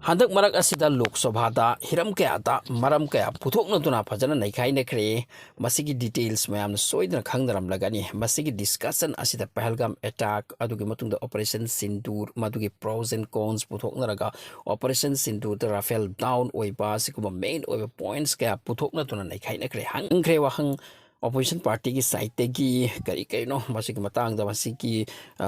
Handak marak asida Lok Sabha da hiram kaya da maram kaya puthok na tuna phajana naikhai na kre masigi details mayam soidna khangdaram lagani masigi discussion asida Pahalgam attack adugi matungda operation Sindoor madugi pros and cons puthok na raga operation Sindoor da Rafale down oiba sikuma main oiba points kaya puthok na tuna naikhai na kre hangkre wahang opposition party ki side gi kari no masigi matang da masigi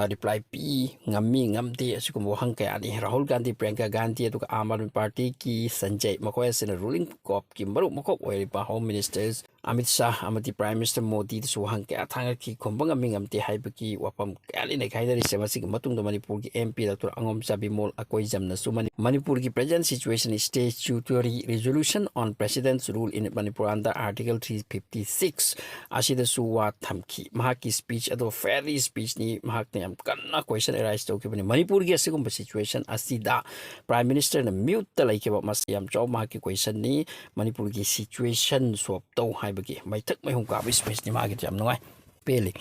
reply p ngami ngamde asikum wahang kaya ni Rahul Gandhi Priyanka Gandhi aduga Aam Aadmi Party ki Sanjay Makoy asina ruling cop ki maru makok oiba home ministers Amit Shah amati Prime Minister Modi su wahang kaya thanga ki khombang ami ngamte haibaki wapam kali nei khaidari se masigi matung da Manipur ki MP Dr. Angom Sabimol akoi jamna su Manipur ki present situation is statutory resolution on president's rule in Manipur under article 356 asida suwa thamki mahaki speech ado fairly speech ni mahak ne am kanna question arise to kibani Manipur gi asigum situation asida Prime Minister na mute ta laikiba mas yam chaw mahaki question ni Manipur gi situation swap to haibagi maithak mai hungka space ni magi jam ngai peli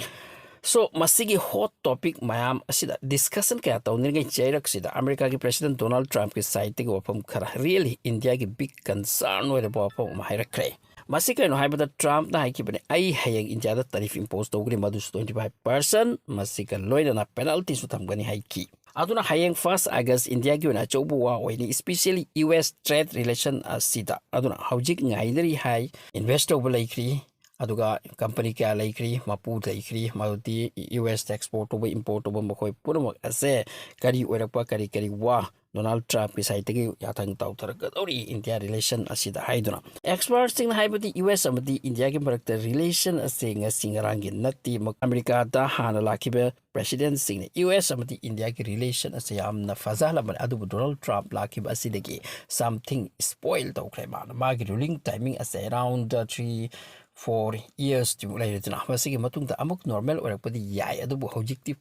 so masigi hot topic mayam asida discussion kaya to nirgai chairak sida America ki President Donald Trump ki side te wapam khara really India ki big concern were wapam mahairakre Masika no haibada Trump na haikibane ai Hayeng India da tariff impose togri madus 25% masika loida na penalty su thamgani haiki aduna Hayeng 1 August India gi na chobu wa oini especially US trade relation asida aduna haujik ngaidari hai investor balaikri aduga company kya laikri mapu laikri maudi US export over import over makoi purumak ase kari oirakpa kari wa Donald Trump ki side gi yathang taw targadori India relation asida haiduna experts sing haibadi US amadi India gi marakta relation ase nga singarangi natti America da hana lakibe president sing US amadi India gi relation ase yamna fazala man adu Donald Trump lakibe asidagi something spoiled tawkhre man magi ruling timing ase around 3-4 years to later masigi matungda amuk normal orakpadi yai adubu hojikti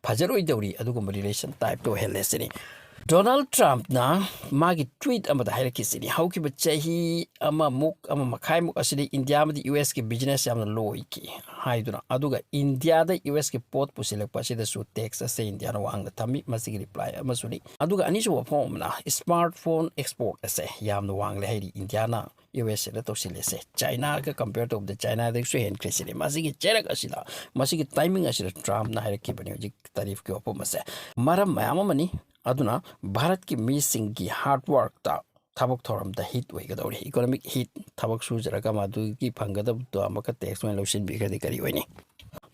fajaroi dawri adugum relation type to helesini Donald Trump na magi tweet amada hairakisini haukiba chahi ama makhai muk asidi India amadi US ki business yamna loi ki haiduna aduga India da US ki pot pusilakpa asida su tax ase India na wangda thami masigi reply amasuni aduga anisu wapom na smartphone export ase yamna wangle hairi India na US da tosilese China ka compare to the China da su hen kresini masigi cherak asida masigi timing asida Trump na hairakibani hojik tarif ki wapom ase maram mayamamani aduna Bharat ki missing ki hard work ta thabak thoram da hit way gadori economic hit thabak su jaraga madu ki phangada to amaka tax men lotion bi khadi kari hoini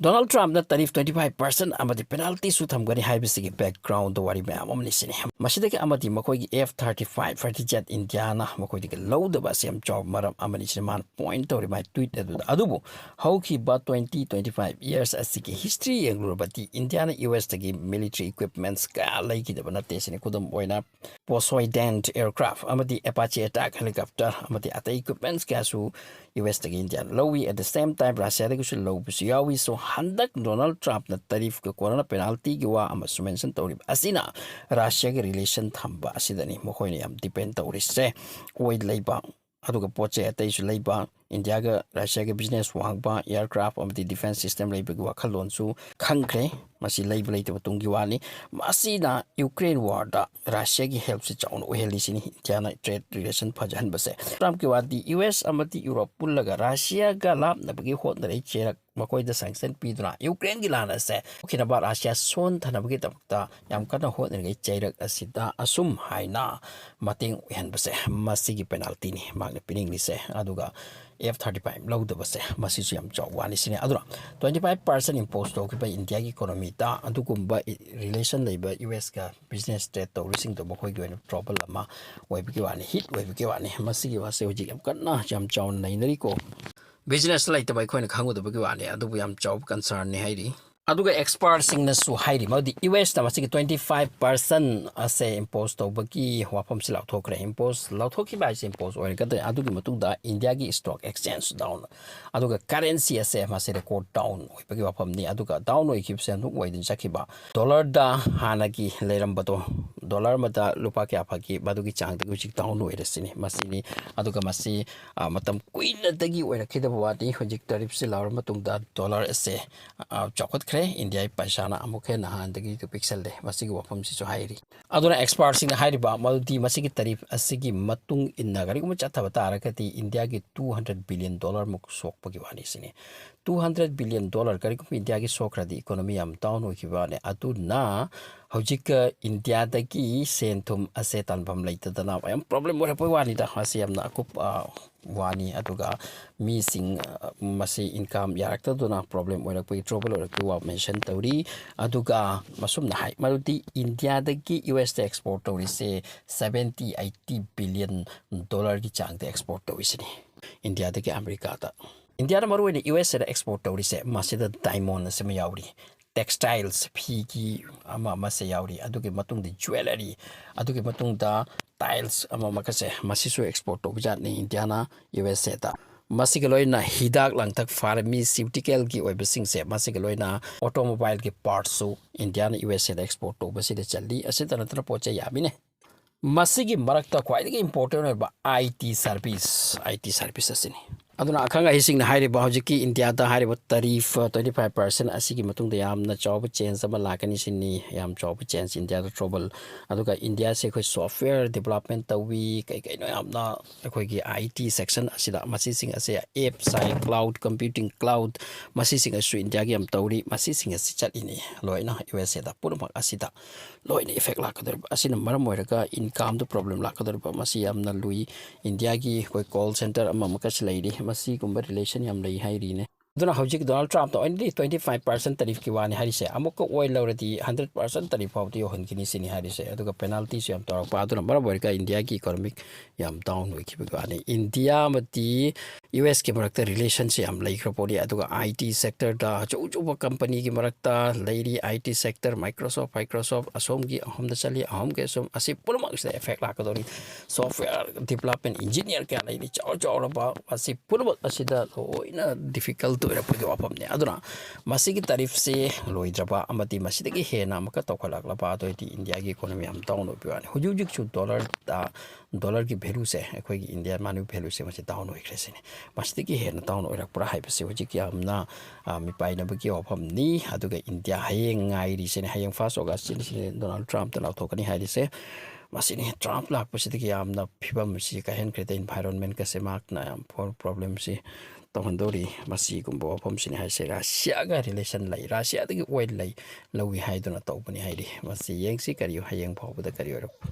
Donald Trump na tarif 25% amadi penalty su thamgani haibisigi background the wari ma'am amni sini masidaki amadi makoi gi F-35 fighter jet Indiana makoi gi low the basem job maram amani man point to my tweet adubu how ki ba 20-25 years asiki history englobati Indiana US tagi military equipments ka laiki da bana tesini kudum oina Poseidon aircraft amadi Apache attack helicopter amadi ata equipments ka su US tagi Indiana lowi at the same time Russia tagi su low busiyawi so handak Donald Trump na tarif ka corona penalty giwa amasu mention tawrib asina Russia ge relation thamba asidani mokhoi yam depend tawrise oi leiba aduga poche atai su leiba India ga Russia ge business wangba aircraft amdi defense system leiba giwa khalon su khangkre masi leiba leite batungi wani masina Ukraine war da Russia gi help se chaun oheli sini India trade relation phajan base Trump ki wadi US amati Europe pullaga Russia ga lap na bagi hot na cherak makoi da sanction piduna Ukraine gi lana se okina ba Russia son thana bagi takta yam kana hot na cheirak asida asum haina mating hen base masi gi penalty ni magne pining ni se aduga F-35 low the base masi su yam chaw wani sini adura 25% impose to ki India gi economy ta adukumba relation labor US ka business trade to rising to makoi gi trouble ama wai bi wani hit wai bi wani masi gi wase hoji yam kana jam chaw nainari ko business like by coin kangu the bagi adu yam job concern ni hairi aduga expert sing na su hairi madi US ta masigi 25% ase impose to bagi wapam sila thokre impose law thoki ba impose or ga adugi matung da India gi stock exchange down aduga currency ase mase record down bagi wapam ni aduga down oi kip sen wai din sakiba dollar da hanagi leram bato dollar mata lupa kya phagi badugi chang de guchik down oi resini masini aduga masi matam queen dagi oi rakhida bawati hojik tarif se lawar matung da dollar ase chokot ꯍꯦꯟꯒꯠꯈ꯭ꯔꯦ ꯏꯟꯗꯤꯌꯥꯒꯤ ꯄꯩꯁꯥꯅ ꯑꯃꯨꯛ ꯍꯦꯟꯅ ꯍꯥꯟꯅꯗꯒꯤ ꯄꯤꯛꯁꯜꯂꯦ ꯃꯁꯤꯒꯤ ꯋꯥꯐꯝꯁꯤꯁꯨ ꯍꯥꯏꯔꯤ ꯑꯗꯨꯅ ꯑꯦꯛꯁꯄꯥꯔꯠꯁꯤꯡꯅ ꯍꯥꯏꯔꯤꯕ ꯃꯗꯨꯗꯤ ꯃꯁꯤꯒꯤ ꯇꯔꯤꯐ ꯑꯁꯤꯒꯤ ꯃꯇꯨꯡ ꯏꯟꯅ ꯀꯔꯤꯒꯨꯝꯕ ꯆꯠꯊꯕ ꯇꯥꯔꯒꯗꯤ ꯏꯟꯗꯤꯌꯥꯒꯤ $200 ꯕꯤꯂꯤꯌꯟ ꯃꯨꯛ ꯁꯣꯛꯄꯒꯤ ꯋꯥꯅꯤꯁꯤꯅꯤ $200 ꯕꯤꯂꯤꯌꯟ ꯀꯔꯤꯒꯨꯝꯕ ꯏꯟꯗꯤꯌꯥꯒꯤ ꯁꯣꯛꯈ꯭ꯔꯗꯤ ꯏꯀꯣꯅꯣꯃꯤ ꯌꯥꯝ ꯗꯥꯎꯟ ꯑꯣꯏꯈꯤꯕꯅꯦ ꯑꯗꯨꯅ ꯍꯧꯖꯤꯛ ꯏꯟꯗꯤꯌꯥꯗꯒꯤ ꯁꯦꯟ ꯊꯨꯝ ꯑꯁꯦ ꯇꯥꯟꯐꯝ ꯂꯩꯇꯗꯅ ꯌꯥꯝ ꯄ꯭ꯔꯣꯕ꯭ꯂꯦꯝ ꯑꯣꯏꯔꯛꯄꯒꯤ ꯋꯥꯅꯤꯗ ꯃꯁꯤ ꯌꯥꯝꯅ ꯑꯀꯨꯞꯄ ꯋꯥꯅꯤ ꯑꯗꯨꯒ ꯃꯤꯁꯤꯡ ꯃꯁꯤ ꯏꯟꯀꯝ ꯌꯥꯔꯛꯇꯗꯨꯅ ꯄ꯭ꯔꯣꯕ꯭ꯂꯦꯝ ꯑꯣꯏꯔꯛꯄꯒꯤ ꯇ꯭ꯔꯣꯕꯜ ꯑꯣꯏꯔꯛꯄꯒꯤ ꯋꯥ ꯃꯦꯟꯁꯟ ꯇꯧꯔꯤ ꯑꯗꯨꯒ ꯃꯁꯨꯝꯅ ꯍꯥꯏ ꯃꯗꯨꯗꯤ ꯏꯟꯗꯤꯌꯥꯗꯒꯤ ꯌꯨ.ꯑꯦꯁꯇ ꯑꯦꯛꯁꯄꯣꯔꯠ ꯇꯧꯔꯤꯁꯦ $70-80 ꯕꯤꯂꯤꯌꯟ ꯒꯤ ꯆꯥꯡꯗ ꯑꯦꯛꯁꯄꯣꯔꯠ ꯇꯧꯔꯤꯁꯤꯅꯤ ꯏꯟꯗꯤꯌꯥꯗꯒꯤ ꯑꯃꯦꯔꯤꯀꯥꯗ ꯏꯟꯗꯤꯌꯥꯗ ꯃꯔꯨꯑꯣꯏꯅ ꯌꯨ.ꯑꯦꯁꯗ ꯑꯦꯛꯁꯄꯣꯔꯠ ꯇꯧꯔꯤꯁꯦ ꯃꯁꯤꯗ ꯗꯥꯏꯃꯣꯟ ꯑꯁꯤꯃ ꯌꯥꯎꯔꯤ ꯇꯦꯛꯁꯇꯥꯏꯜꯁ ꯐꯤꯒꯤ ꯑꯃꯁꯦ ꯌꯥꯎꯔꯤ ꯑꯗꯨꯒꯤ ꯃꯇꯨꯡꯗ ꯖꯨꯋꯦꯂꯔꯤ ꯑꯗꯨꯒꯤ ꯃꯇꯨꯡꯗ ꯇꯥꯏꯜꯁ ꯑꯃꯈꯛꯁꯦ ꯃꯁꯤꯁꯨ ꯑꯦꯛꯁꯄꯣꯔꯠ ꯇꯧꯕ ꯖꯥꯠꯅꯤ ꯏꯟꯗꯤꯌꯥꯅ ꯌꯨ.ꯑꯦꯁꯗ ꯃꯁꯤꯒ ꯂꯣꯏꯅ ꯍꯤꯗꯥꯛ ꯂꯥꯡꯊꯛ ꯐꯥꯔꯃꯤꯁꯤꯎꯇꯤꯀꯦꯜꯒꯤ ꯑꯣꯏꯕꯁꯤꯡꯁꯦ ꯃꯁꯤꯒ ꯂꯣꯏꯅ ꯑꯣꯇꯣꯃꯣꯕꯥꯏꯜꯒꯤ ꯄꯥꯔꯠꯁꯨ ꯏꯟꯗꯤꯌꯥꯅ ꯌꯨ.ꯑꯦꯁꯗ ꯑꯦꯛꯁꯄꯣꯔꯠ ꯇꯧꯕꯁꯤꯗ ꯆꯜꯂꯤ ꯑꯁꯤꯇ ꯅꯠꯇꯅ ꯄꯣꯠ ꯆꯩ ꯌꯥꯝꯃꯤꯅꯦ ꯃꯁꯤꯒꯤ ꯃꯔꯛꯇ ꯈ꯭ꯋꯥꯏꯗꯒꯤ ꯏꯝꯄꯣꯔꯇꯦꯟ ꯑꯣꯏꯕ ꯑꯥꯏ.ꯇꯤ ꯁꯥꯔꯚꯤꯁ ꯑꯁꯤꯅꯤ ꯑꯗꯨꯅ ꯑꯈꯪ ꯑꯍꯩꯁꯤꯡꯅ ꯍꯥꯏꯔꯤꯕ ꯍꯧꯖꯤꯛꯀꯤ ꯏꯟꯗꯤꯌꯥꯗ ꯍꯥꯏꯔꯤꯕ ꯇꯔꯤꯐ 25% ꯑꯁꯤꯒꯤ ꯃꯇꯨꯡꯗ ꯌꯥꯝꯅ ꯆꯥꯎꯕ ꯆꯦꯟꯖ ꯑꯃ ꯂꯥꯛꯀꯅꯤ ꯁꯤꯅꯤ ꯌꯥꯝ ꯆꯥꯎꯕ ꯆꯦꯟꯖ ꯏꯟꯗꯤꯌꯥꯗ ꯇ꯭ꯔꯣꯕꯜ ꯑꯗꯨꯒ ꯏꯟꯗꯤꯌꯥꯁꯦ ꯑꯩꯈꯣꯏ ꯁꯣꯐꯋꯦꯌꯔ ꯗꯤꯕꯦꯂꯞꯃꯦꯟ ꯇꯧꯋꯤ ꯀꯩꯅꯣ ꯌꯥꯝꯅ ꯑꯩꯈꯣꯏꯒꯤ ꯑꯥꯏ.ꯇꯤ ꯁꯦꯛꯁꯟ ꯑꯁꯤꯗ ꯃꯁꯤꯁꯤꯡ ꯑꯁꯦ ꯑꯦꯞ ꯁꯥꯏ ꯀ꯭ꯂꯥꯎꯗ ꯀꯝꯄ꯭ꯌꯨꯇꯤꯡ ꯀ꯭ꯂꯥꯎꯗ ꯃꯁꯤꯁꯤꯡ ꯑꯁꯤꯁꯨ ꯏꯟꯗꯤꯌꯥꯒꯤ ꯌꯥꯝ ꯇꯧꯔꯤ ꯃꯁꯤꯁꯤꯡ ꯑꯁꯤ ꯆꯠꯂꯤꯅꯤ ꯂꯣꯏꯅ ꯌꯨ.ꯑꯦꯁꯗ ꯄꯨꯝꯅꯃꯛ ꯑꯁꯤꯗ ꯂꯣꯏꯅ ꯏꯐꯦꯛ ꯂꯥꯛꯀꯗꯧꯔꯤꯕ ꯑꯁꯤꯅ ꯃꯔꯝ ꯑꯣꯏꯔꯒ ꯏꯟꯀꯝꯗ ꯄ꯭ꯔꯣꯕ꯭ꯂꯦꯝ ꯂꯥꯛꯀꯗꯧꯔꯤꯕ ꯃꯁꯤ ꯌꯥꯝꯅ ꯂꯨꯏ ꯏꯟꯗꯤꯌꯥꯒꯤ ꯑꯩꯈꯣꯏ ꯀꯣꯜ ꯁꯦꯟꯇꯔ ꯑꯃꯈꯛꯁꯨ ꯂꯩꯔꯤ ꯃꯁꯤꯒꯨꯝꯕ ꯔꯤꯂꯦꯁꯟ ꯌꯥꯝ ꯂꯩ ꯍꯥꯏꯔꯤꯅꯦ ꯑꯗꯨꯅ ꯍꯧꯖꯤꯛ ꯗꯣꯅꯥꯜड ꯇ꯭ꯔꯝꯞꯇ ꯑꯣꯏꯅꯗꯤ 25% ꯇꯔꯤꯐꯀꯤ ꯋꯥꯅꯤ ꯍꯥꯏꯔꯤꯁꯦ ꯑꯃꯨꯛꯀ ꯑꯣꯏꯜ ꯂꯧꯔꯗꯤ 100% ꯇꯔꯤꯐ ꯐꯥꯎꯕꯗ ꯌꯧꯍꯟꯈꯤꯅꯤ ꯁꯤꯅꯤ ꯍꯥꯏꯔꯤꯁꯦ ꯑꯗꯨꯒ ꯄꯦꯅꯥꯜꯇꯤꯁꯨ ꯌꯥꯝ ꯇꯧꯔꯛꯄ ꯑꯗꯨꯅ ꯃꯔꯝ ꯑꯣꯏꯔꯒ ꯏꯟꯗꯤꯌꯥꯒꯤ ꯏꯀꯣꯅꯣꯃꯤꯛ ꯌꯥꯝ ꯗꯥꯎꯟ ꯑꯣꯏꯈꯤꯕꯒꯤ ꯋꯥꯅꯤ ꯏꯟꯗꯤꯌꯥ ꯑꯃꯗꯤ ꯌꯨ.ꯑꯦꯁꯀꯤ ꯃꯔꯛꯇ ꯔꯤꯂꯦꯁꯟꯁꯦ ꯌꯥꯝ ꯂꯩꯈ꯭ꯔ ꯄꯣꯠꯅꯤ ꯑꯗꯨꯒ ꯑꯥꯏ.ꯇꯤ ꯁꯦꯛꯇꯔꯗ ꯑꯆꯧ ꯑꯆꯧꯕ ꯀꯝꯄꯅꯤꯒꯤ ꯃꯔꯛꯇ ꯂꯩꯔꯤ ꯑꯥꯏ.ꯇꯤ ꯁꯦꯛꯇꯔ ꯃꯥꯏꯀ꯭ꯔꯣꯁꯣꯐ ꯑꯁꯣꯝꯒꯤ ꯑꯍꯨꯝꯗ ꯆꯠꯂꯤ ꯑꯍꯨꯝꯒꯤ ꯑꯁꯣꯝ ꯑꯁꯤ ꯄꯨꯝꯅꯃꯛꯁꯤꯗ ꯑꯦꯐꯦꯛ ꯂꯥꯛꯀꯗꯧꯔꯤ ꯁꯣꯐꯋꯦꯌꯔ ꯗꯤꯕꯦꯂꯞꯃꯦꯟ ꯏꯟꯖꯤꯅꯤꯌꯔ ꯀꯌꯥ ꯂꯩꯔꯤ ꯆꯥꯎꯔꯕ ꯑꯁꯤ ꯄꯨꯝꯅꯃꯛ ꯑꯁꯤꯗ ꯂꯣꯏꯅ ꯗꯤꯐꯤꯀꯜꯠ ꯑꯣꯏꯔꯛꯄꯒꯤ ꯋꯥꯐꯝꯅꯤ ꯑꯗꯨꯅ ꯃꯁꯤꯒꯤ ꯇꯔꯤꯐꯁꯤ ꯂꯣꯏꯗ꯭ꯔꯕ ꯑꯃꯗꯤ ꯃꯁꯤꯗꯒꯤ ꯍꯦꯟꯅ ꯑꯃꯨꯛꯀ ꯇꯧꯈꯠꯂꯛꯂꯕ ꯑꯗꯨꯑꯣꯏꯗꯤ ꯏꯟꯗꯤꯌꯥꯒꯤ ꯏꯀꯣꯅꯣꯃꯤ ꯌꯥꯝ ꯗꯥꯎꯟ ꯑꯣꯏꯕ ꯋꯥꯅꯤ ꯍꯧꯖꯤꯛ ꯍꯧꯖꯤꯛꯁꯨ ꯗꯣꯂꯔꯒꯤ ꯚꯦꯂꯨꯁꯦ ꯑꯩꯈꯣꯏꯒꯤ ꯏꯟꯗꯤꯌꯥꯟ ꯃꯅꯤ ꯚꯦꯂꯨꯁꯦ ꯃꯁꯤ ꯗꯥꯎꯟ ꯑꯣꯏꯈ꯭ꯔꯦ ꯁꯤꯅꯤ ꯃꯁꯤꯗꯒꯤ ꯍꯦꯟꯅ ꯗꯥꯎꯟ ꯑꯣꯏꯔꯛꯄ꯭ꯔꯥ ꯍꯥꯏꯕꯁꯤ ꯍꯧꯖꯤꯛ ꯌꯥꯝꯅ ꯃꯤꯄꯥꯏꯅꯕꯒꯤ ꯋꯥꯐꯝꯅꯤ ꯑꯗꯨꯒ ꯏꯟꯗꯤꯌꯥ ꯍꯌꯦꯡ ꯉꯥꯏꯔꯤꯁꯤꯅꯤ ꯍꯌꯦꯡ 1 ꯑꯣꯒꯁꯠꯁꯤꯅꯤ ꯗꯣꯅꯥꯜड ꯇ꯭ꯔꯝꯞꯇ ꯂꯥꯎꯊꯣꯛꯀꯅꯤ ꯍꯥꯏꯔꯤꯁꯦ ꯃꯁꯤꯅꯤ ꯇ꯭ꯔꯝꯞ ꯂꯥꯛꯄꯁꯤꯗꯒꯤ ꯌꯥꯝꯅ ꯐꯤꯕꯝ ꯑꯁꯤ ꯀꯥꯏꯍꯟꯈ꯭ꯔꯦꯗ ꯏꯟꯚꯥꯏꯔꯣꯟꯃꯦꯟꯀꯁꯦ ꯃꯍꯥꯛꯅ ꯌꯥꯝ ꯄ꯭ꯔꯣꯕ꯭ꯂꯦꯝꯁꯤ ꯇꯧꯍꯟꯗꯧꯔꯤ ꯃꯁꯤꯒꯨꯝꯕ ꯋꯥꯐꯝꯁꯤꯅꯤ ꯍꯥꯏꯁꯦ ꯔꯁꯤꯌꯥꯒ ꯔꯤꯂꯦꯁꯟ ꯂꯩ ꯔꯁꯤꯌꯥꯗꯒꯤ ꯑꯣꯏꯜ ꯂꯧꯏ ꯍꯥꯏꯗꯨꯅ ꯇꯧꯕꯅꯤ ꯍꯥꯏꯔꯤ ꯃꯁꯤ ꯌꯦꯡꯁꯤ ꯀꯔꯤ ꯍꯌꯦꯡ ꯐꯥꯎꯕꯗ ꯀꯔꯤ ꯑꯣꯏꯔꯛꯄ